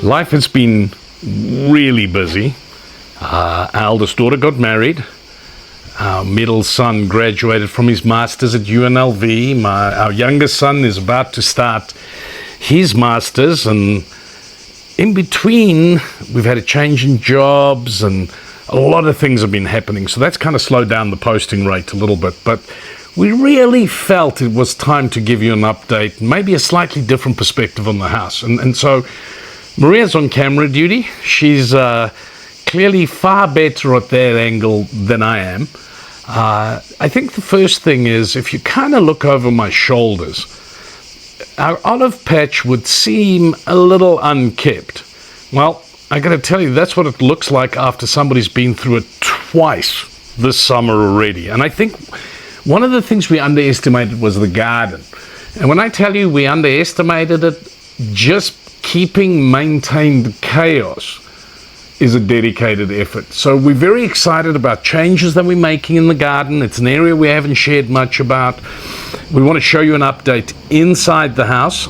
Life has been really busy. Our eldest daughter got married. Our middle son graduated from his master's at UNLV. Our youngest son is about to start his master's, and in between we've had a change in jobs and a lot of things have been happening, so that's kind of slowed down the posting rate a little bit. But we really felt it was time to give you an update, maybe a slightly different perspective on the house. And so Maria's on camera duty. She's clearly far better at that angle than I am. I think the first thing is, if you kind of look over my shoulders, our olive patch would seem a little unkept. Well, I got to tell you, that's what it looks like after somebody's been through it twice this summer already. And I think one of the things we underestimated was the garden. And when I tell you we underestimated it, just keeping maintained chaos is a dedicated effort. So we're very excited about changes that we're making in the garden. It's an area we haven't shared much about. We want to show you an update inside the house,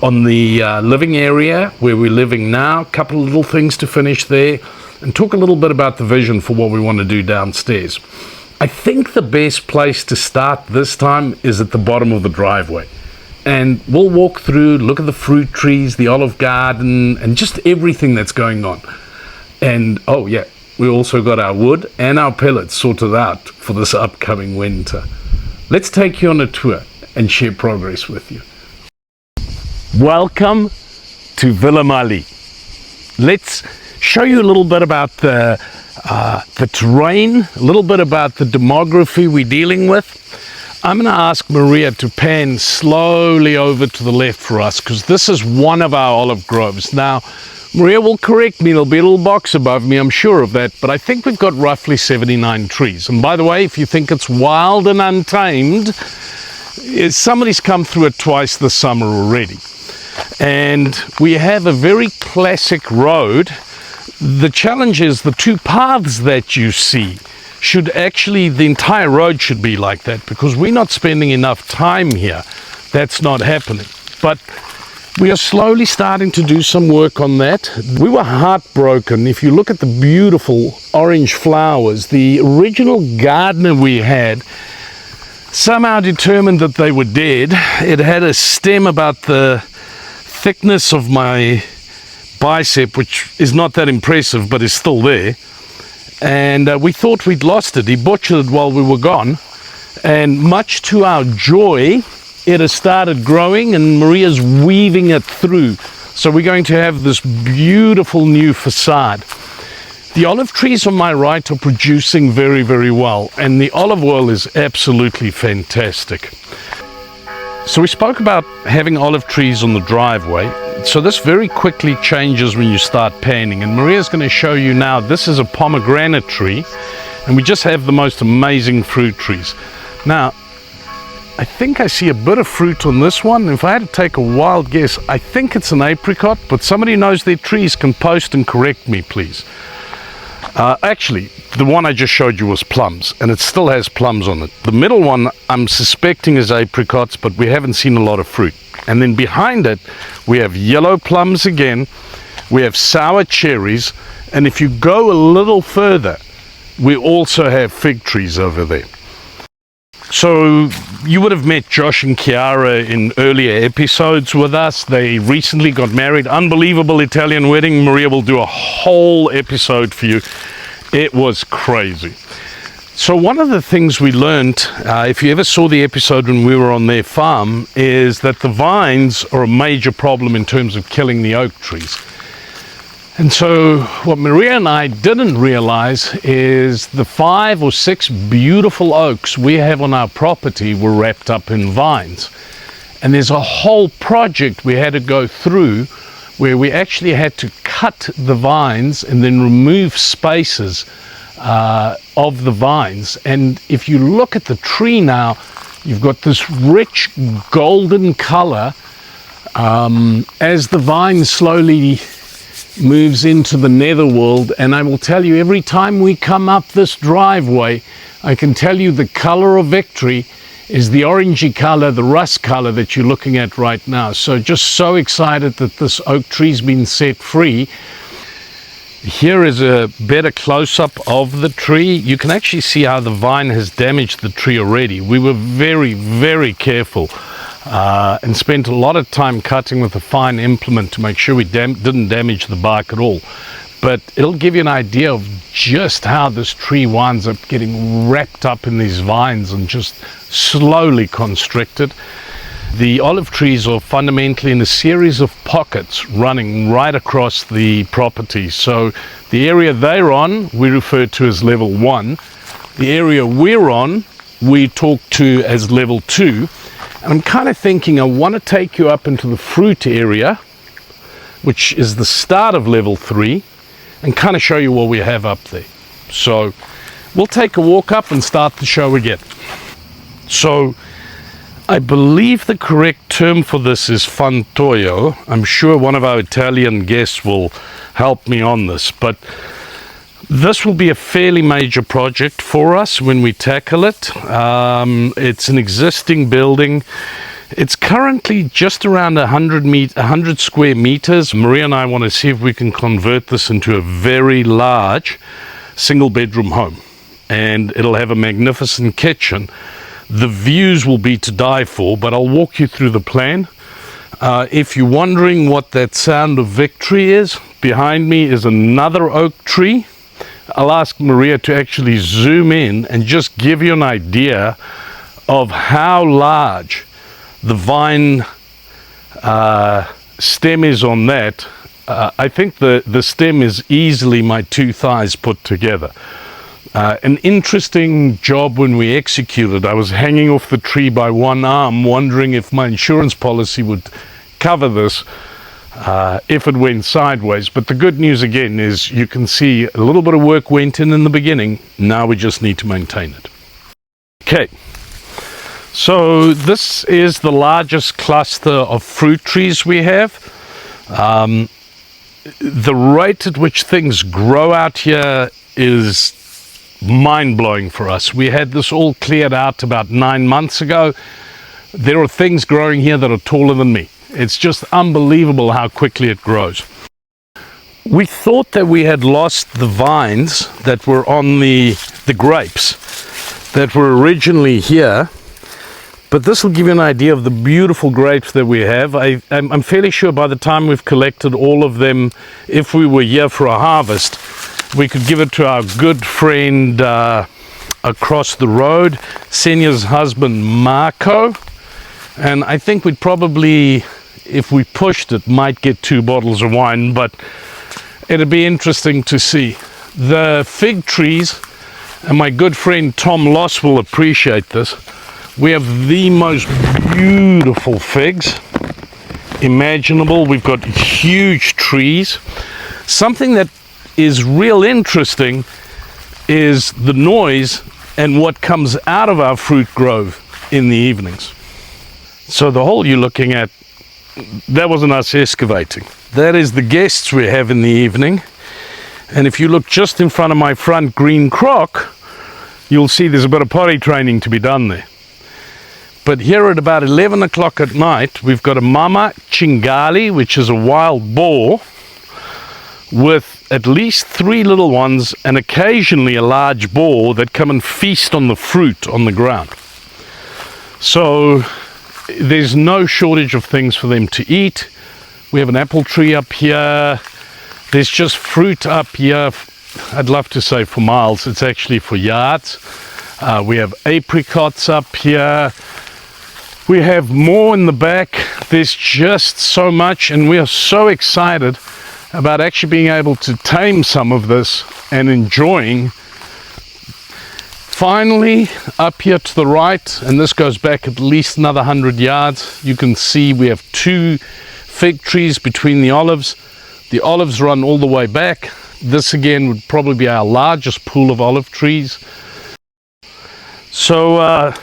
on the living area where we're living now, a couple of little things to finish there, and talk a little bit about the vision for what we want to do downstairs. I think the best place to start this time is at the bottom of the driveway. And we'll walk through, look at the fruit trees, the olive garden, and just everything that's going on. And oh yeah, we also got our wood and our pellets sorted out for this upcoming winter. Let's take you on a tour and share progress with you. Welcome to Villa Mali. Let's show you a little bit about the terrain, a little bit about the demography we're dealing with. I'm going to ask Maria to pan slowly over to the left for us, because this is one of our olive groves. Now, Maria will correct me, there'll be a little box above me, I'm sure of that, but I think we've got roughly 79 trees. And by the way, if you think it's wild and untamed, somebody's come through it twice this summer already. And we have a very classic road. The challenge is the two paths that you see should actually, the entire road should be like that, because we're not spending enough time here. That's not happening. But we are slowly starting to do some work on that. We were heartbroken. If you look at the beautiful orange flowers, the original gardener we had somehow determined that they were dead. It had a stem about the thickness of my bicep, which is not that impressive, but is still there. And we thought we'd lost it. He butchered it while we were gone. And much to our joy, it has started growing and Maria's weaving it through. So we're going to have this beautiful new facade. The olive trees on my right are producing very, very well. And the olive oil is absolutely fantastic. So we spoke about having olive trees on the driveway. So this very quickly changes when you start panning, and Maria's going to show you now. This is a pomegranate tree, and we just have the most amazing fruit trees. Now, I think I see a bit of fruit on this one. If I had to take a wild guess, I think it's an apricot, but somebody who knows their trees can post and correct me, please. Actually, the one I just showed you was plums, and it still has plums on it. The middle one I'm suspecting is apricots, but we haven't seen a lot of fruit. And then behind it, we have yellow plums again, we have sour cherries, and if you go a little further, we also have fig trees over there. So you would have met Josh and Chiara in earlier episodes with us. They recently got married. Unbelievable Italian wedding. Maria will do a whole episode for you. It was crazy. So one of the things we learned, if you ever saw the episode when we were on their farm, is that the vines are a major problem in terms of killing the oak trees. And so what Maria and I didn't realize is the 5 or 6 beautiful oaks we have on our property were wrapped up in vines. And there's a whole project we had to go through where we actually had to cut the vines and then remove spaces of the vines. And if you look at the tree now, you've got this rich golden color as the vines slowly moves into the netherworld. And I will tell you, every time we come up this driveway, I can tell you the color of victory is the orangey color, the rust color that you're looking at right now. So just so excited that this oak tree's been set free. Here is a better close-up of the tree. You can actually see how the vine has damaged the tree already. We were very, very careful and spent a lot of time cutting with a fine implement to make sure we didn't damage the bark at all. But it'll give you an idea of just how this tree winds up getting wrapped up in these vines and just slowly constricted. The olive trees are fundamentally in a series of pockets running right across the property. So the area they're on, we refer to as level 1. The area we're on, we talk to as level 2. And I'm kind of thinking I want to take you up into the fruit area, which is the start of level 3, and kind of show you what we have up there. So we'll take a walk up and start the show again. So I believe the correct term for this is fantoio. I'm sure one of our Italian guests will help me on this, but this will be a fairly major project for us when we tackle it. It's an existing building. It's currently just around 100 square meters. Maria and I want to see if we can convert this into a very large single bedroom home. And it'll have a magnificent kitchen. The views will be to die for, but I'll walk you through the plan. If you're wondering what that sound of victory is, behind me is another oak tree. I'll ask Maria to actually zoom in and just give you an idea of how large the vine stem is on that. I think the stem is easily my 2 thighs put together. An interesting job when we executed. I was hanging off the tree by one arm, wondering if my insurance policy would cover this if it went sideways. But the good news again is you can see a little bit of work went in the beginning. Now we just need to maintain it. Okay. So this is the largest cluster of fruit trees we have. The rate at which things grow out here is mind-blowing for us. We had this all cleared out about 9 months ago. There are things growing here that are taller than me. It's just unbelievable how quickly it grows. We thought that we had lost the vines that were on the grapes that were originally here. But this will give you an idea of the beautiful grapes that we have. I'm fairly sure by the time we've collected all of them, if we were here for a harvest, we could give it to our good friend across the road, Senya's husband, Marco. And I think we'd probably, if we pushed it, might get 2 bottles of wine, but it'd be interesting to see. The fig trees, and my good friend Tom Loss will appreciate this, we have the most beautiful figs imaginable. We've got huge trees. Something that is real interesting is the noise and what comes out of our fruit grove in the evenings. So the hole you're looking at, that wasn't us excavating. That is the guests we have in the evening. And if you look just in front of my front green crock, you'll see there's a bit of potty training to be done there. But here at about 11 o'clock at night, we've got a mama chingali, which is a wild boar, with at least 3 little ones and occasionally a large boar that come and feast on the fruit on the ground. So there's no shortage of things for them to eat. We have an apple tree up here. There's just fruit up here. I'd love to say for miles. It's actually for yards. We have apricots up here. We have more in the back. There's just so much, and we are so excited about actually being able to tame some of this and enjoying. Finally, up here to the right, and this goes back at least another 100 yards, you can see we have 2 fig trees between the olives. The olives run all the way back. This again would probably be our largest pool of olive trees. So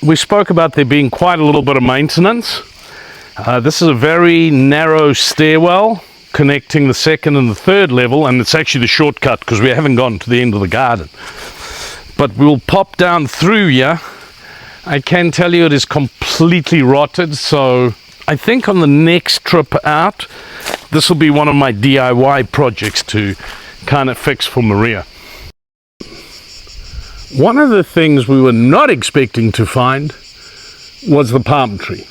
we spoke about there being quite a little bit of maintenance. This is a very narrow stairwell connecting the second and the third level, and it's actually the shortcut because we haven't gone to the end of the garden. But we'll pop down through here. I can tell you it is completely rotted, so I think on the next trip out, this will be one of my DIY projects to kind of fix for Maria. One of the things we were not expecting to find was the palm tree.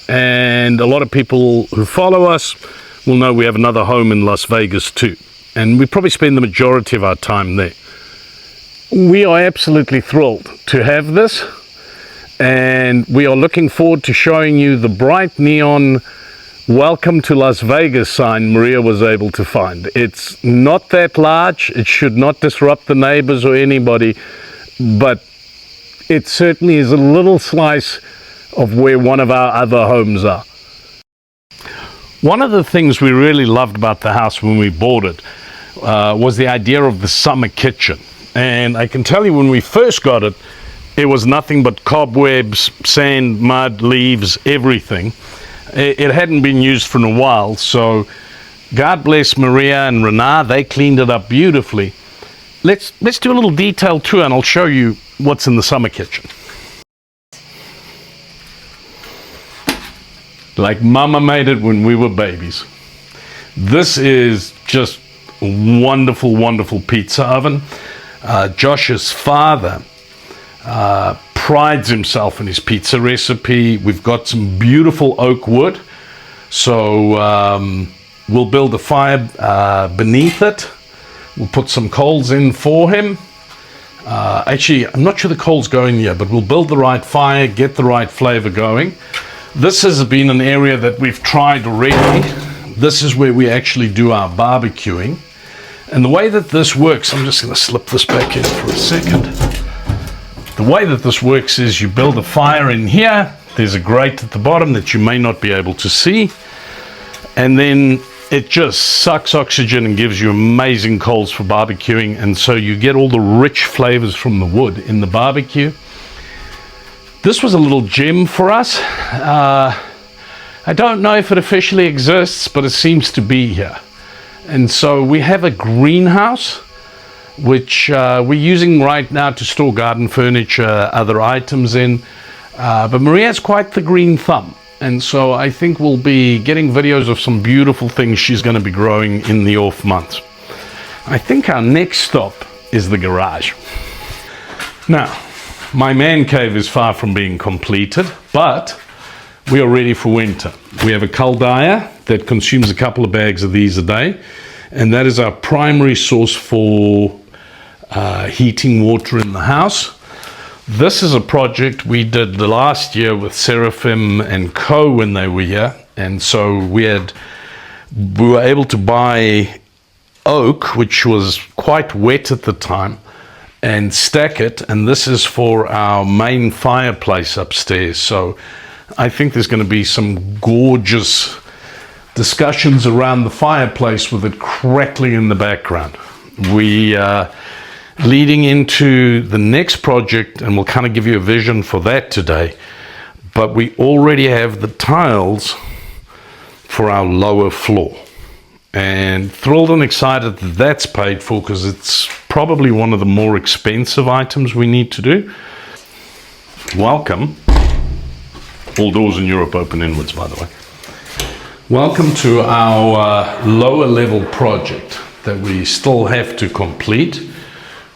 And a lot of people who follow us will know we have another home in Las Vegas too. And we probably spend the majority of our time there. We are absolutely thrilled to have this. And we are looking forward to showing you the bright neon "Welcome to Las Vegas" sign Maria was able to find. It's not that large, it should not disrupt the neighbors or anybody, but it certainly is a little slice of where one of our other homes are. One of the things we really loved about the house when we bought it was the idea of the summer kitchen. And I can tell you, when we first got it, it was nothing but cobwebs, sand, mud, leaves, everything. It hadn't been used for a while, so God bless Maria and Renaa, they cleaned it up beautifully. Let's do a little detailed tour and I'll show you what's in the summer kitchen. Like Mama made it when we were babies. This is just a wonderful, wonderful pizza oven. Josh's father prides himself in his pizza recipe. We've got some beautiful oak wood, so we'll build a fire beneath it. We'll put some coals in for him. Actually, I'm not sure the coals go in here, but we'll build the right fire, get the right flavor going. This has been an area that we've tried already. This is where we actually do our barbecuing. And the way that this works, I'm just going to slip this back in for a second. The way that this works is you build a fire in here. There's a grate at the bottom that you may not be able to see. And then it just sucks oxygen and gives you amazing coals for barbecuing. And so you get all the rich flavors from the wood in the barbecue. This was a little gem for us. I don't know if it officially exists, but it seems to be here. And so we have a greenhouse, which we're using right now to store garden furniture, other items in. But Maria has quite the green thumb. And so I think we'll be getting videos of some beautiful things she's going to be growing in the off months. I think our next stop is the garage. Now, my man cave is far from being completed, but we are ready for winter. We have a coal dyer that consumes a couple of bags of these a day, and that is our primary source for heating water in the house. This is a project we did the last year with Seraphim and Co. when they were here, and so we were able to buy oak, which was quite wet at the time, and stack it, and this is for our main fireplace upstairs. So I think there's going to be some gorgeous discussions around the fireplace with it crackling in the background. We are leading into the next project, and we'll kind of give you a vision for that today, but we already have the tiles for our lower floor. And thrilled and excited that that's paid for, because it's probably one of the more expensive items we need to do. Welcome. All doors in Europe open inwards, by the way. Welcome to our lower level project that we still have to complete.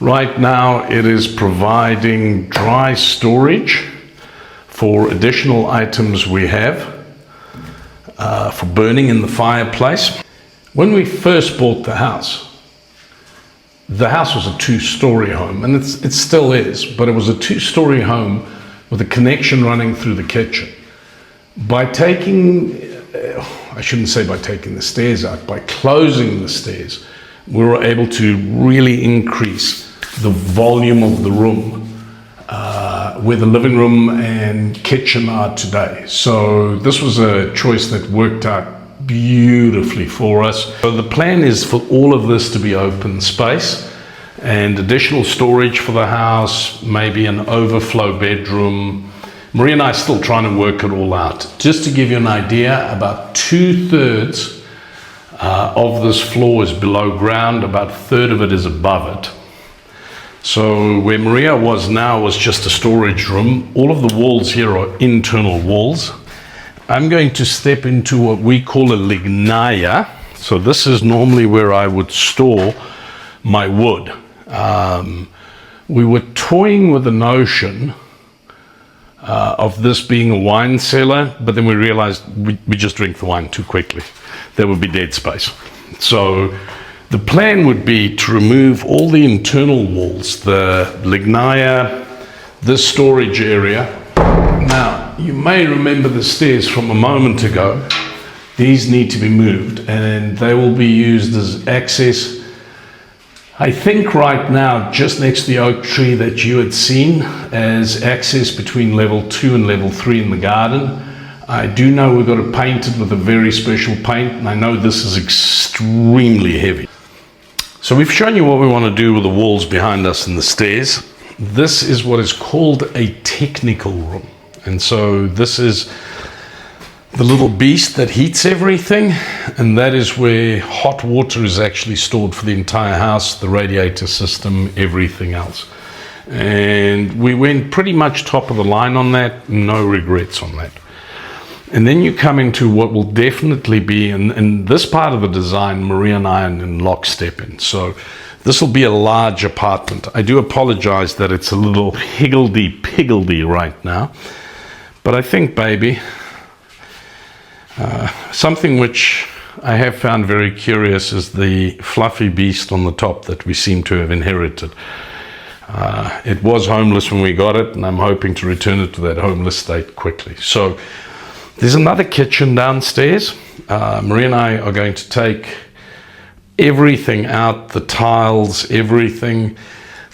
Right now it is providing dry storage for additional items we have for burning in the fireplace. When we first bought the house was a two-story home, and it still is, but it was a two-story home with a connection running through the kitchen. By taking, I shouldn't say by taking the stairs out, by closing the stairs, we were able to really increase the volume of the room where the living room and kitchen are today. So this was a choice that worked out beautifully for us. So the plan is for all of this to be open space and additional storage for the house, maybe an overflow bedroom. Maria and I are still trying to work it all out. Just to give you an idea, about 2/3 of this floor is below ground, about a third of it is above it. So where Maria was now was just a storage room. All of the walls here are internal walls. I'm going to step into what we call a lignaya. So this is normally where I would store my wood. We were toying with the notion of this being a wine cellar, but then we realized we just drink the wine too quickly. There would be dead space. So the plan would be to remove all the internal walls, the lignaya, this storage area. Now, you may remember the stairs from a moment ago. These need to be moved, and they will be used as access. I think right now, just next to the oak tree that you had seen, as access between level 2 and level 3 in the garden. I do know we've got to paint it with a very special paint, and I know this is extremely heavy. So we've shown you what we want to do with the walls behind us and the stairs. This is what is called a technical room. And so this is the little beast that heats everything, and that is where hot water is actually stored for the entire house, the radiator system, everything else. And we went pretty much top of the line on that, no regrets on that. And then you come into what will definitely be, and this part of the design, Maria and I are in lockstep in. So this will be a large apartment. I do apologize that it's a little higgledy-piggledy right now. But I think, baby, something which I have found very curious is the fluffy beast on the top that we seem to have inherited. It was homeless when we got it, and I'm hoping to return it to that homeless state quickly. So there's another kitchen downstairs. Maria and I are going to take everything out, the tiles, everything.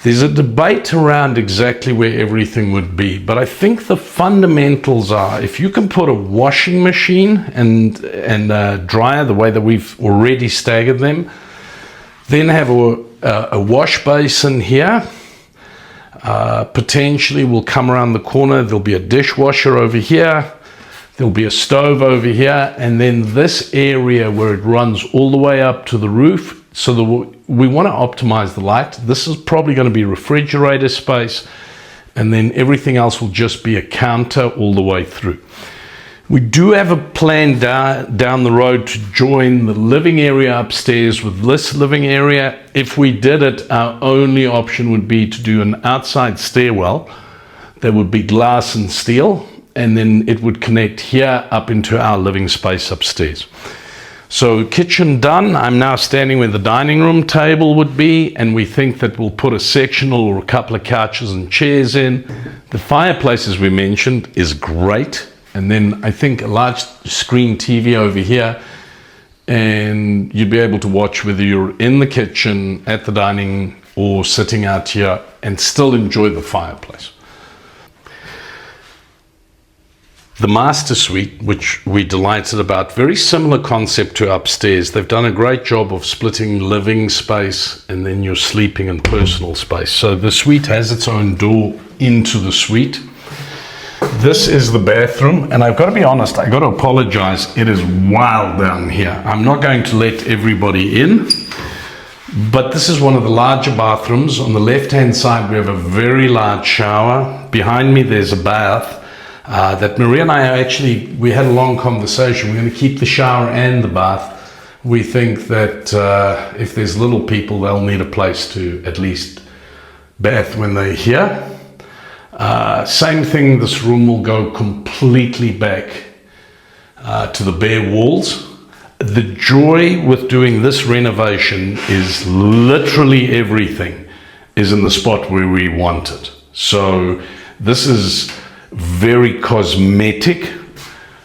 There's a debate around exactly where everything would be, but I think the fundamentals are, if you can put a washing machine and a dryer the way that we've already staggered them, then have a wash basin here. Potentially we'll come around the corner, there'll be a dishwasher over here, there'll be a stove over here, and then this area where it runs all the way up to the roof. So we want to optimize the light. This is probably going to be refrigerator space, and then everything else will just be a counter all the way through. We do have a plan down the road to join the living area upstairs with this living area. If we did it, our only option would be to do an outside stairwell that would be glass and steel, and then it would connect here up into our living space upstairs. So kitchen done. I'm now standing where the dining room table would be, and we think that we'll put a sectional or a couple of couches and chairs in. The fireplace, as we mentioned, is great. And then I think a large screen TV over here, and you'd be able to watch whether you're in the kitchen, at the dining, or sitting out here and still enjoy the fireplace. The master suite, which we delighted about, very similar concept to upstairs. They've done a great job of splitting living space and then your sleeping and personal space. So the suite has its own door into the suite. This is the bathroom, and I've got to be honest, I've got to apologize. It is wild down here. I'm not going to let everybody in, but this is one of the larger bathrooms. On the left-hand side, we have a very large shower. Behind me, there's a bath. That Maria and I we had a long conversation. We're going to keep the shower and the bath. We think that if there's little people, they'll need a place to at least bath when they're here. Same thing, this room will go completely back to the bare walls. The joy with doing this renovation is literally everything is in the spot where we want it. So this is very cosmetic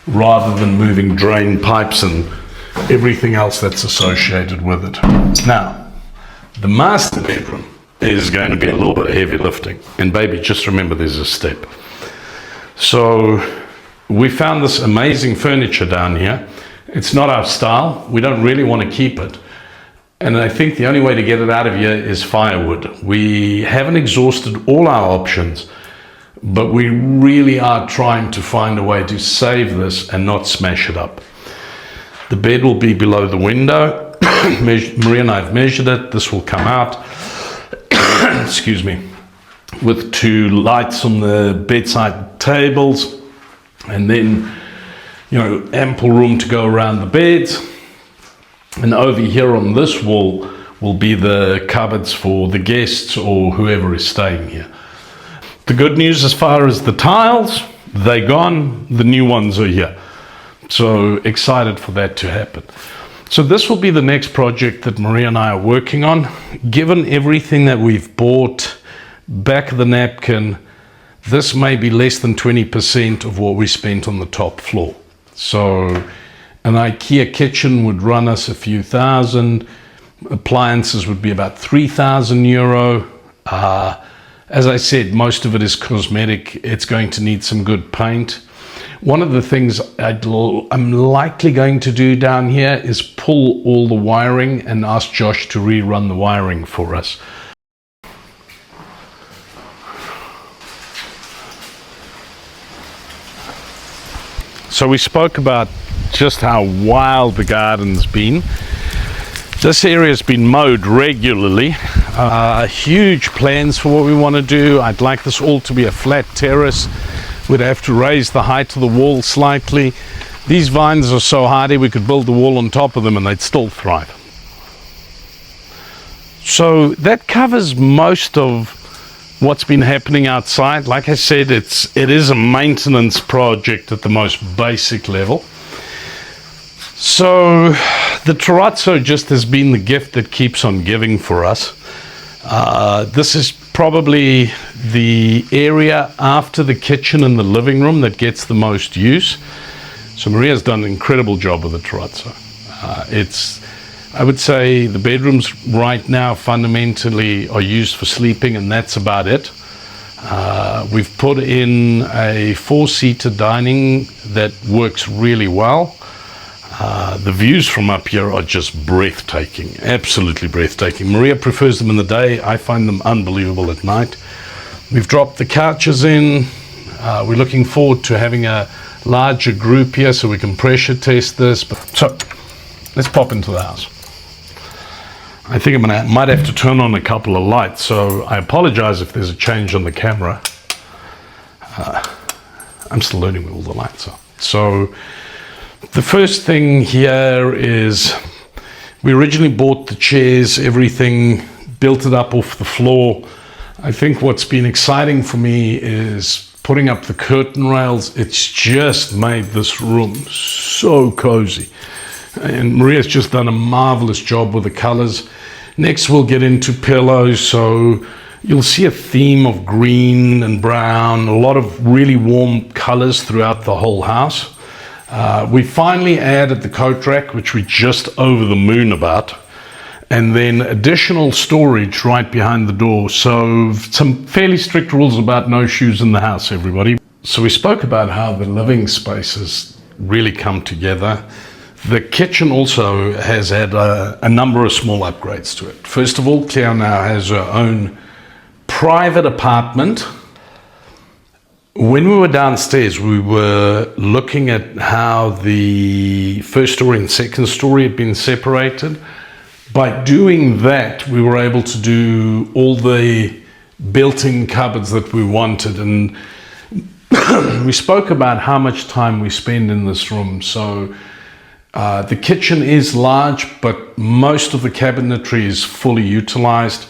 rather than moving drain pipes and everything else that's associated with it. Now, the master bedroom is going to be a little bit of heavy lifting, and baby, just remember there's a step. So we found this amazing furniture down here. It's not our style. We don't really want to keep it, and I think the only way to get it out of here is firewood. We haven't exhausted all our options, but we really are trying to find a way to save this and not smash it up. The bed will be below the window. Maria and I have measured it. This will come out, excuse me, with 2 lights on the bedside tables, and then, you know, ample room to go around the beds. And over here on this wall will be the cupboards for the guests or whoever is staying here. The good news as far as the tiles, they're gone, the new ones are here. So excited for that to happen. So this will be the next project that Maria and I are working on. Given everything that we've bought, back of the napkin, this may be less than 20% of what we spent on the top floor. So an IKEA kitchen would run us a few thousand. Appliances would be about €3,000. As I said, most of it is cosmetic. It's going to need some good paint. One of the things I'm likely going to do down here is pull all the wiring and ask Josh to rerun the wiring for us. So we spoke about just how wild the garden's been. This area's been mowed regularly. Huge plans for what we want to do. I'd like this all to be a flat terrace. We'd have to raise the height of the wall slightly. These vines are so hardy we could build the wall on top of them and they'd still thrive. So that covers most of what's been happening outside. Like I said, it is a maintenance project at the most basic level. So the terrazzo just has been the gift that keeps on giving for us. This is probably the area after the kitchen and the living room that gets the most use. So Maria's done an incredible job with the terrazzo. I would say the bedrooms right now fundamentally are used for sleeping, and that's about it. We've put in a 4-seater dining that works really well. The views from up here are just breathtaking, absolutely breathtaking. Maria prefers them in the day. I find them unbelievable at night. We've dropped the couches in. We're looking forward to having a larger group here so we can pressure test this. So let's pop into the house. I think I might have to turn on a couple of lights, so I apologize if there's a change on the camera. I'm still learning where all the lights are. So the first thing here is we originally bought the chairs, everything, built it up off the floor. I think what's been exciting for me is putting up the curtain rails. It's just made this room so cozy. And Maria's just done a marvelous job with the colors. Next we'll get into pillows, so you'll see a theme of green and brown, a lot of really warm colors throughout the whole house. We finally added the coat rack, which we're just over the moon about, and then additional storage right behind the door. So some fairly strict rules about no shoes in the house, everybody. So we spoke about how the living spaces really come together. The kitchen also has had a number of small upgrades to it. First of all, Claire now has her own private apartment. When we were downstairs, we were looking at how the first story and second story had been separated. By doing that, we were able to do all the built-in cupboards that we wanted. And we spoke about how much time we spend in this room. So the kitchen is large, but most of the cabinetry is fully utilized.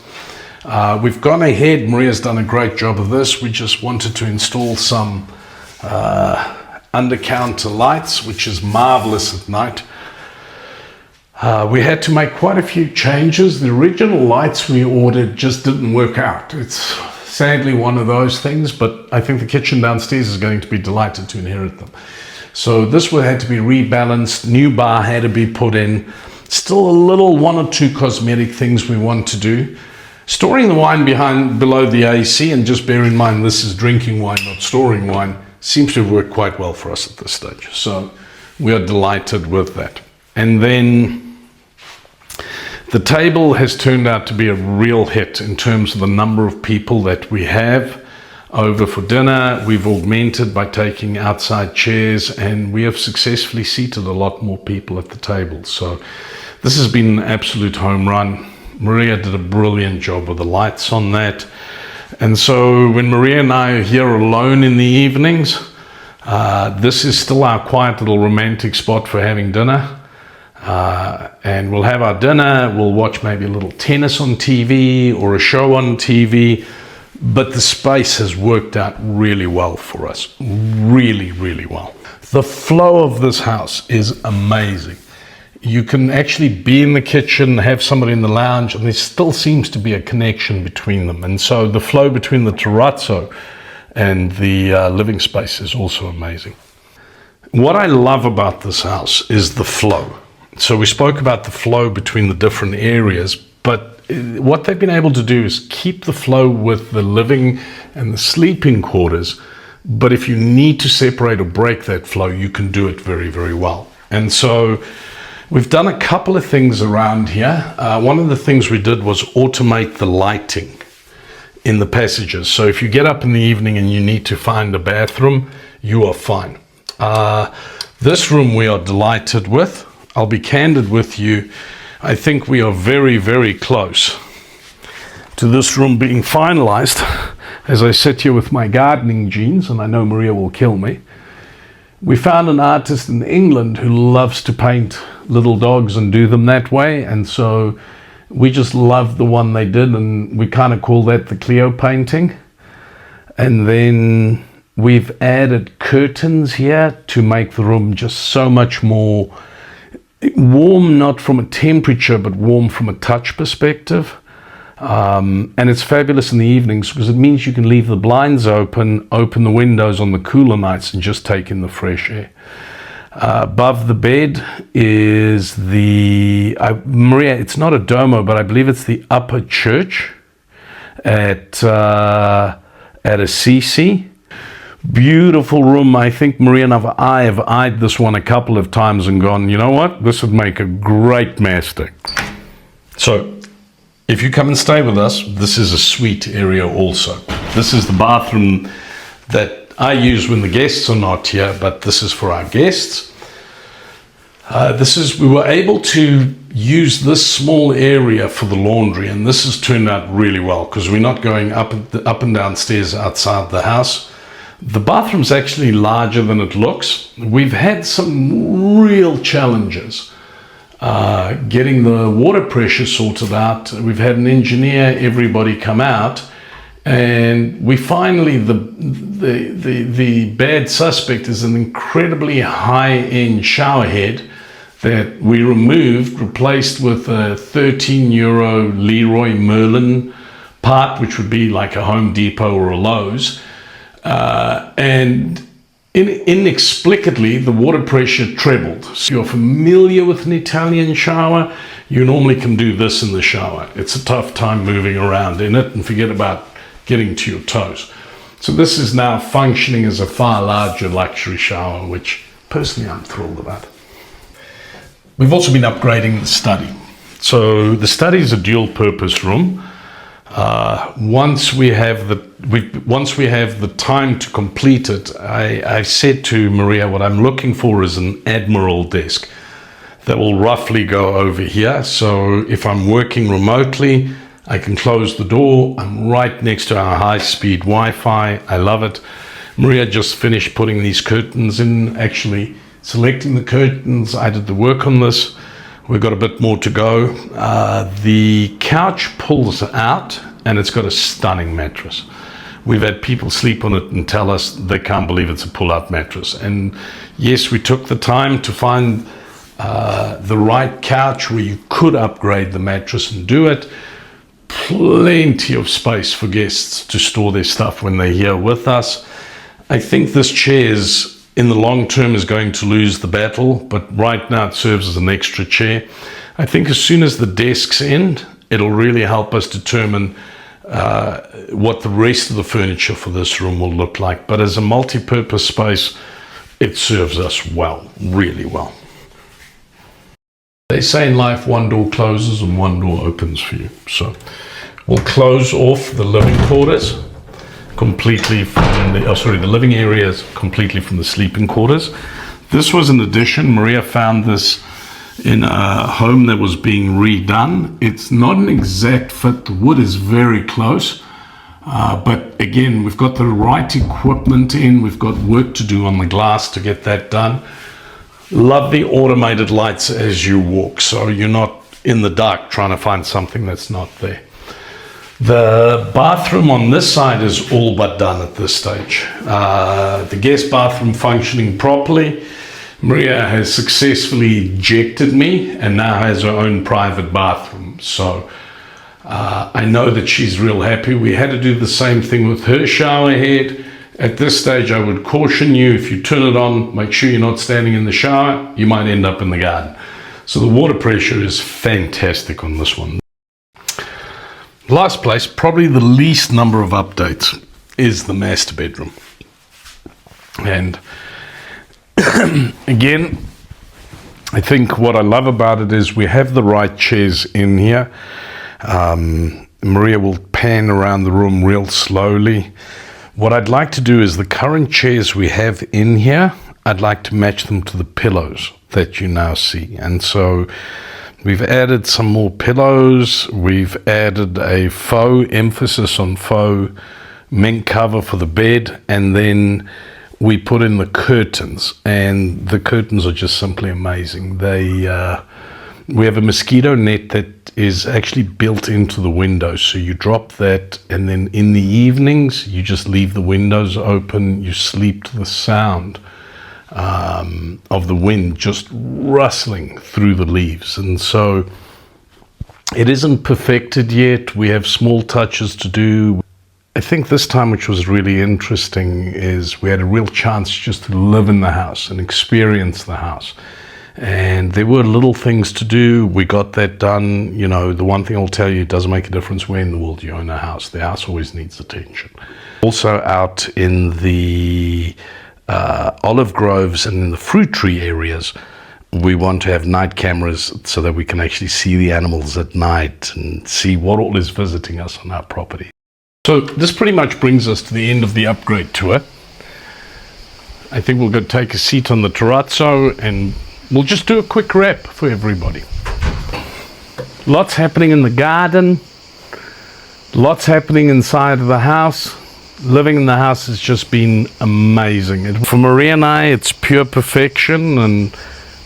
We've gone ahead, Maria's done a great job of this. We just wanted to install some under-counter lights, which is marvelous at night. We had to make quite a few changes. The original lights we ordered just didn't work out. It's sadly one of those things, but I think the kitchen downstairs is going to be delighted to inherit them. So this one had to be rebalanced, new bar had to be put in. Still a little 1 or 2 cosmetic things we want to do. Storing the wine below the AC, and just bear in mind this is drinking wine, not storing wine, seems to have worked quite well for us at this stage. So we are delighted with that. And then the table has turned out to be a real hit in terms of the number of people that we have. over for dinner. We've augmented by taking outside chairs, and we have successfully seated a lot more people at the table. So this has been an absolute home run. Maria did a brilliant job with the lights on that. And so when Maria and I are here alone in the evenings, this is still our quiet little romantic spot for having dinner. And we'll have our dinner, we'll watch maybe a little tennis on TV or a show on TV, but the space has worked out really well for us. Really, really well. The flow of this house is amazing. You can actually be in the kitchen, have somebody in the lounge, and there still seems to be a connection between them. And so the flow between the terrazzo and the living space is also amazing. What I love about this house is the flow. So we spoke about the flow between the different areas, but what they've been able to do is keep the flow with the living and the sleeping quarters. But if you need to separate or break that flow, you can do it very, very well. And so we've done a couple of things around here. One of the things we did was automate the lighting in the passages. So if you get up in the evening and you need to find a bathroom, you are fine. This room we are delighted with. I'll be candid with you. I think we are very, very close to this room being finalized. As I sit here with my gardening jeans, and I know Maria will kill me, we found an artist in England who loves to paint little dogs and do them that way. And so we just loved the one they did, and we kind of call that the Cleo painting. And then we've added curtains here to make the room just so much more warm, not from a temperature, but warm from a touch perspective. And it's fabulous in the evenings because it means you can leave the blinds open the windows on the cooler nights, and just take in the fresh air. Above the bed is Maria, it's not a Domo, but I believe it's the upper church at Assisi. Beautiful room. I think Maria and I have eyed this one a couple of times and gone, you know what, this would make a great master. So if you come and stay with us, this is a suite area also. This is the bathroom that I use when the guests are not here, but this is for our guests. We were able to use this small area for the laundry, and this has turned out really well because we're not going up and down stairs outside the house. The bathroom's actually larger than it looks. We've had some real challenges getting the water pressure sorted out. We've had an engineer, everybody come out, and we finally, the bad suspect is an incredibly high-end shower head that we replaced with a €13 Leroy Merlin part, which would be like a Home Depot or a Lowe's. And inexplicably, the water pressure trebled. So you're familiar with an Italian shower, you normally can do this in the shower. It's a tough time moving around in it, and forget about getting to your toes. So this is now functioning as a far larger luxury shower, which personally I'm thrilled about. We've also been upgrading the study. So the study is a dual purpose room. Once we have the time to complete it, I said to Maria, what I'm looking for is an Admiral desk that will roughly go over here. So if I'm working remotely, I can close the door. I'm right next to our high-speed Wi-Fi. I love it. Maria just finished putting these curtains in, actually selecting the curtains. I did the work on this. We've got a bit more to go. The couch pulls out, and it's got a stunning mattress. We've had people sleep on it and tell us they can't believe it's a pull-out mattress. And yes, we took the time to find the right couch where you could upgrade the mattress and do it. Plenty of space for guests to store their stuff when they're here with us. I think this chair in the long term is going to lose the battle, but right now it serves as an extra chair. I think as soon as the desks end, it'll really help us determine what the rest of the furniture for this room will look like. But as a multi-purpose space, it serves us well, really well. They say in life, one door closes and one door opens for you. So we'll close off the living quarters, completely from the living areas completely from the sleeping quarters. This was an addition. Maria found this in a home that was being redone. It's not an exact fit. The wood is very close. But again, we've got the right equipment in. We've got work to do on the glass to get that done. Love the automated lights as you walk, so you're not in the dark trying to find something that's not there. The bathroom on this side is all but done at this stage. The guest bathroom functioning properly. Maria has successfully ejected me and now has her own private bathroom. So I know that she's real happy. We had to do the same thing with her shower head. At this stage, I would caution you, if you turn it on, make sure you're not standing in the shower. You might end up in the garden. So the water pressure is fantastic on this one. Last place, probably the least number of updates, is the master bedroom. And again, I think what I love about it is we have the right chairs in here. Maria will pan around the room real slowly. What I'd like to do is the current chairs we have in here, I'd like to match them to the pillows that you now see. And so we've added some more pillows. We've added a faux emphasis on faux mink cover for the bed. And then we put in the curtains. And the curtains are just simply amazing. We have a mosquito net that is actually built into the window. So you drop that, and then in the evenings, you just leave the windows open. You sleep to the sound of the wind just rustling through the leaves. And so it isn't perfected yet. We have small touches to do. I think this time, which was really interesting, is we had a real chance just to live in the house and experience the house. And there were little things to do. We got that done. You know, the one thing I'll tell you, it doesn't make a difference where in the world you own a house. The house always needs attention. Also out in the olive groves and in the fruit tree areas, we want to have night cameras so that we can actually see the animals at night and see what all is visiting us on our property. So this pretty much brings us to the end of the upgrade tour. I think we'll go take a seat on the terrazzo and we'll just do a quick wrap for everybody. Lots happening in the garden, lots happening inside of the house. Living in the house has just been amazing. For Maria and I, it's pure perfection, and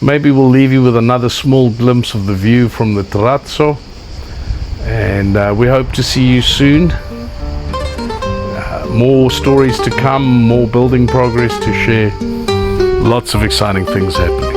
maybe we'll leave you with another small glimpse of the view from the terrazzo. And we hope to see you soon. More stories to come, more building progress to share. Lots of exciting things happening.